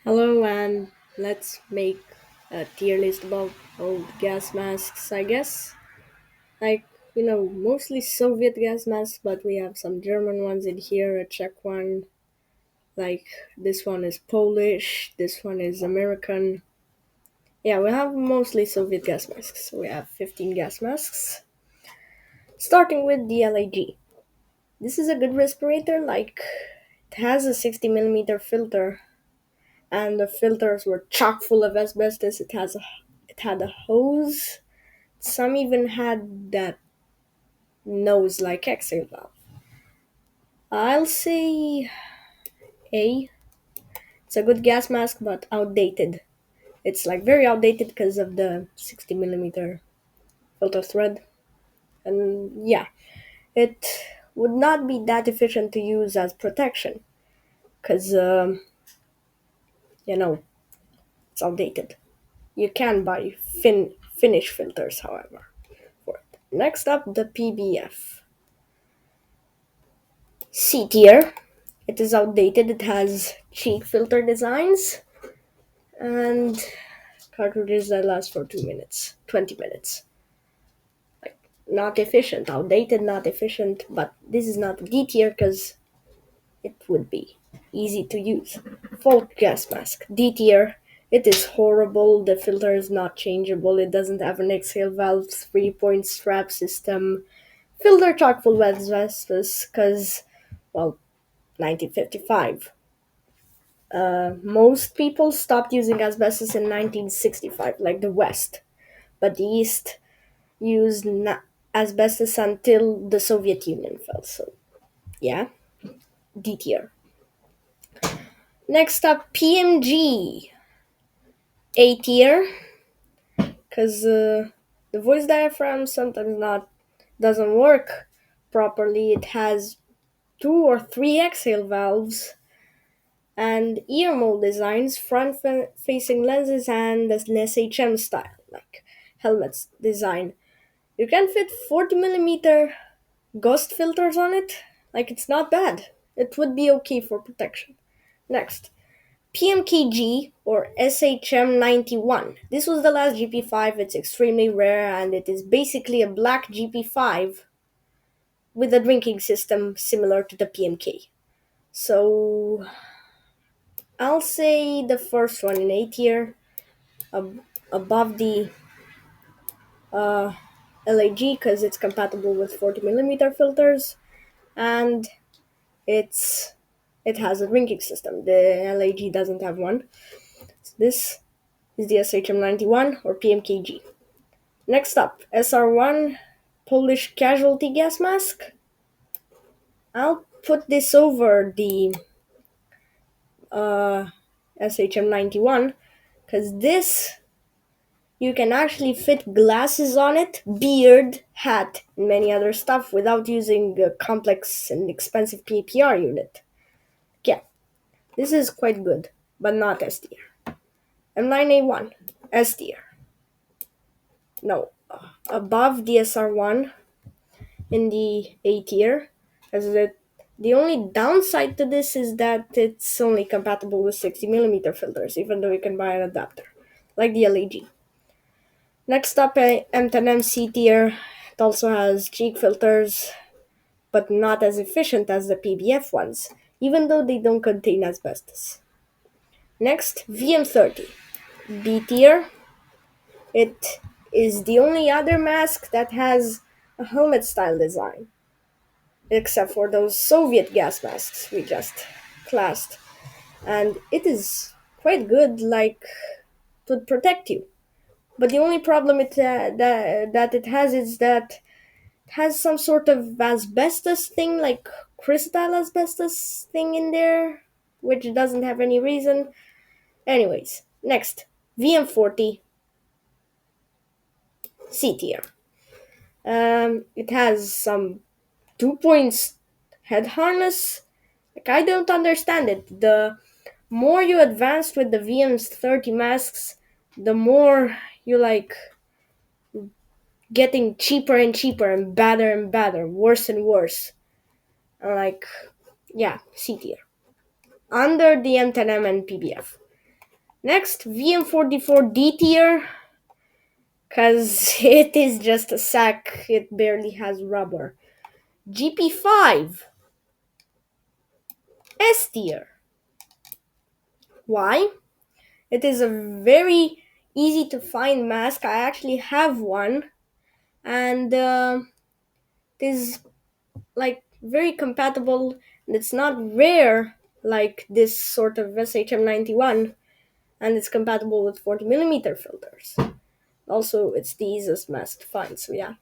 Hello, and let's make a tier list about old gas masks, I guess. Like, mostly Soviet gas masks, but we have some German ones in here, a Czech one. Like, this one is Polish, this one is American. Yeah, we have mostly Soviet gas masks. We have 15 gas masks. Starting with the LAG. This is a good respirator, like, it has a 60 millimeter filter and the filters were chock full of asbestos. It had a hose. Some even had that nose like exhale valve. I'll say A. It's a good gas mask, but outdated. It's like very outdated because of the 60 millimeter filter thread. And yeah, it would not be that efficient to use as protection because, you know, it's outdated. You can buy Finnish filters, however, for it. Next up, the PBF. C tier. It is outdated. It has cheap filter designs and cartridges that last for 2 minutes, 20 minutes. Like, not efficient, outdated, not efficient, but this is not D tier because it would be easy to use. Folk gas mask, D tier. It is horrible. The filter is not changeable. It doesn't have an exhale valve, 3-point strap system. Filter chock full of asbestos because, well, 1955. Most people stopped using asbestos in 1965, like the West, but the East used asbestos until the Soviet Union fell. So, yeah, D tier. Next up, PMG, A tier, because the voice diaphragm sometimes not doesn't work properly. It has two or three exhale valves and ear mold designs, front-facing lenses, and an SHM style, like helmets design. You can fit 40 millimeter ghost filters on it. Like, it's not bad. It would be okay for protection. Next, PMKG or SHM91. This was the last GP5. It's extremely rare and it is basically a black GP5 with a drinking system similar to the PMK. So I'll say the first one in A tier, above the LAG because it's compatible with 40 millimeter filters and it's it has a drinking system. The LAG doesn't have one. So this is the SHM91 or PMKG. Next up, SR1 Polish casualty gas mask. I'll put this over the SHM91 because this you can actually fit glasses on it, beard, hat, and many other stuff without using a complex and expensive PPR unit. Yeah, this is quite good, but not S tier. M9A1, S tier. No, above the SR1 in the A tier, as the only downside to this is that it's only compatible with 60 millimeter filters, even though you can buy an adapter, like the LAG. Next up, M10MC tier. It also has cheek filters, but not as efficient as the PBF ones, even though they don't contain asbestos. Next, VM30. B tier. It is the only other mask that has a helmet style design, except for those Soviet gas masks we just classed. And it is quite good, like, to protect you. But the only problem that it has is that it has some sort of asbestos thing, like crystal asbestos thing in there, which doesn't have any reason. Anyways, next, VM40 C tier. It has some 2 points head harness. Like, I don't understand it. The more you advanced with the VM's 30 masks, the more you like getting cheaper and cheaper and badder, worse and worse. Like, yeah, C tier. Under the M10M and PBF. Next, VM44D tier, because it is just a sack, it barely has rubber. GP5 S tier. Why? It is a very easy to find mask. I actually have one, and it is like very compatible, and it's not rare like this sort of SHM91, and it's compatible with 40mm filters. Also, it's the easiest mask to find. So yeah,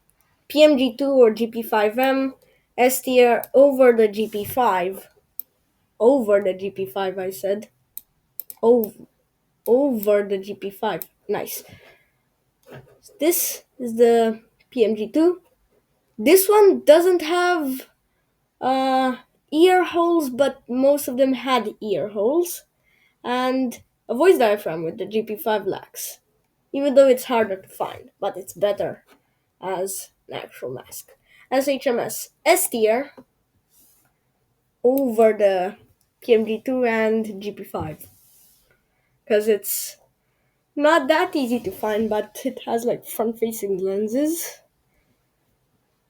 PMG2 or GP5M S tier over the GP5. Over the GP5, I said. Over the GP5. Nice. This is the PMG2. This one doesn't have ear holes, but most of them had ear holes, and a voice diaphragm with the GP5 lacks. Even though it's harder to find, but it's better as an actual mask. SHMS S tier over the PMG2 and GP5 because it's not that easy to find, but it has like front facing lenses,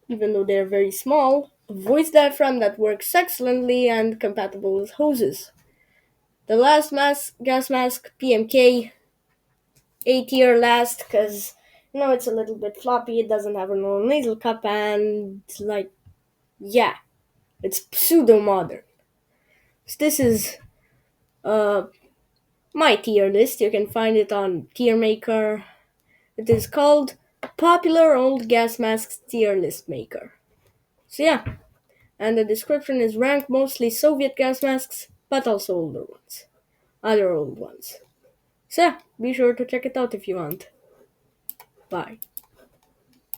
even though they're very small, a voice diaphragm that works excellently and compatible with hoses. The last gas mask, PMK, A tier last, because it's a little bit floppy, it doesn't have a normal nasal cup, and like, yeah, it's pseudo modern. So this is uh, my tier list. You can find it on Tier Maker. It is called Popular Old Gas Masks Tier List Maker. So yeah, and the description is ranked mostly Soviet gas masks, but also older ones, other old ones. So yeah, be sure to check it out if you want. Bye.